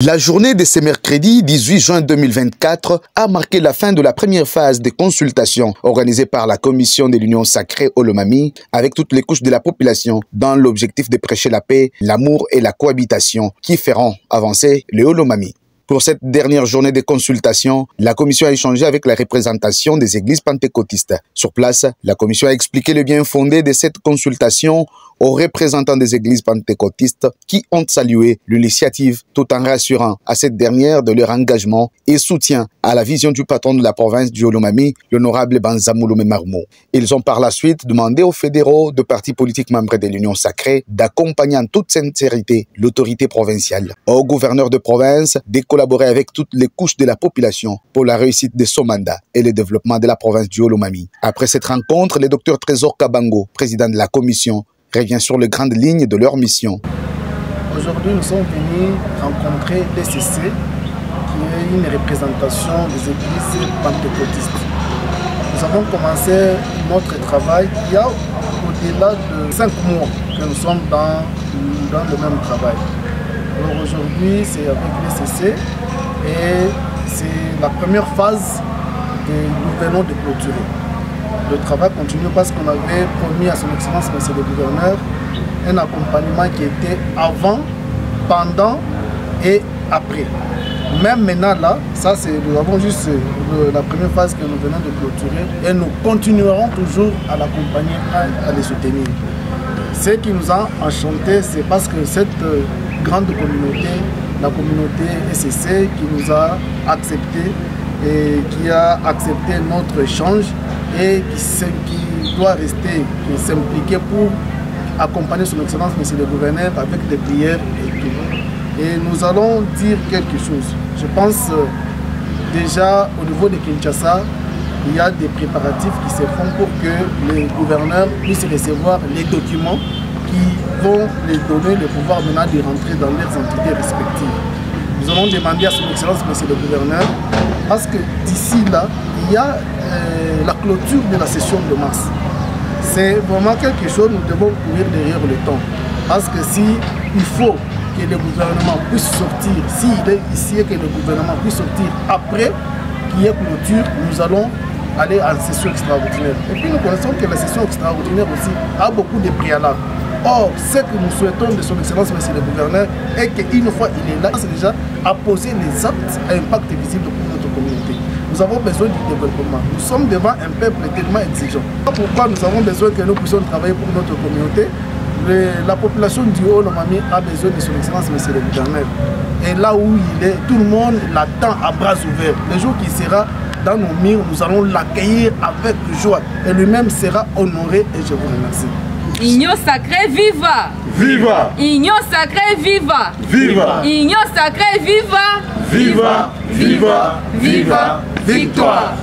La journée de ce mercredi 18 juin 2024 a marqué la fin de la première phase des consultations organisées par la Commission de l'Union sacrée Olomami avec toutes les couches de la population dans l'objectif de prêcher la paix, l'amour et la cohabitation qui feront avancer le Olomami. Pour cette dernière journée de consultation, la commission a échangé avec la représentation des églises pentecôtistes. Sur place, la commission a expliqué le bien fondé de cette consultation aux représentants des églises pentecôtistes qui ont salué l'initiative tout en rassurant à cette dernière de leur engagement et soutien à la vision du patron de la province du Olomami, l'honorable Banzamouloumé Marmou. Ils ont par la suite demandé aux fédéraux de partis politiques membres de l'Union sacrée d'accompagner en toute sincérité l'autorité provinciale, au gouverneur de province de collaborer avec toutes les couches de la population pour la réussite de son mandat et le développement de la province du Olomami. Après cette rencontre, le docteur Trésor Kabango, président de la commission, revient sur les grandes lignes de leur mission. Aujourd'hui, nous sommes venus rencontrer l'ECC, qui est une représentation des églises pentecôtistes. Nous avons commencé notre travail il y a au-delà de 5 mois que nous sommes dans le même travail. Alors aujourd'hui, c'est avec l'ECC et c'est la première phase que nous venons de clôturer. Le travail continue parce qu'on avait promis à son Excellence, Monsieur le Gouverneur, un accompagnement qui était avant, pendant et après. Même maintenant là, ça c'est, nous avons juste la première phase que nous venons de clôturer et nous continuerons toujours à l'accompagner, à les soutenir. Ce qui nous a enchanté, c'est parce que cette grande communauté, la communauté ECC qui nous a accepté et qui a accepté notre échange et qui doit rester et s'impliquer pour accompagner son Excellence, Monsieur le Gouverneur, avec des prières et tout. Et nous allons dire quelque chose. Je pense déjà au niveau de Kinshasa, il y a des préparatifs qui se font pour que les gouverneurs puissent recevoir les documents qui vont les donner le pouvoir maintenant de rentrer dans leurs entités respectives. Nous allons demander à son Excellence, Monsieur le Gouverneur, parce que d'ici là, il y a la clôture de la session de mars. C'est vraiment quelque chose, nous devons courir derrière le temps. Parce que si il faut que le gouvernement puisse sortir, s'il est ici et que le gouvernement puisse sortir après qu'il y ait clôture, nous allons aller en session extraordinaire. Et puis nous connaissons que la session extraordinaire aussi a beaucoup de préalables. Or, ce que nous souhaitons de son Excellence, Monsieur le Gouverneur, est qu'une fois il est là, c'est déjà à poser les actes à impact visible pour notre communauté. Nous avons besoin du développement. Nous sommes devant un peuple tellement exigeant. Pourquoi nous avons besoin que nous puissions travailler pour notre communauté? La population du Olomami a besoin de son Excellence, Monsieur le Gouverneur. Et là où il est, tout le monde l'attend à bras ouverts. Le jour qui sera dans nos murs, nous allons l'accueillir avec joie. Et lui-même sera honoré et je vous remercie. Union sacrée, viva! Viva! Union sacrée, viva! Viva! Union sacrée, viva! Viva! Viva! Viva! Victoire!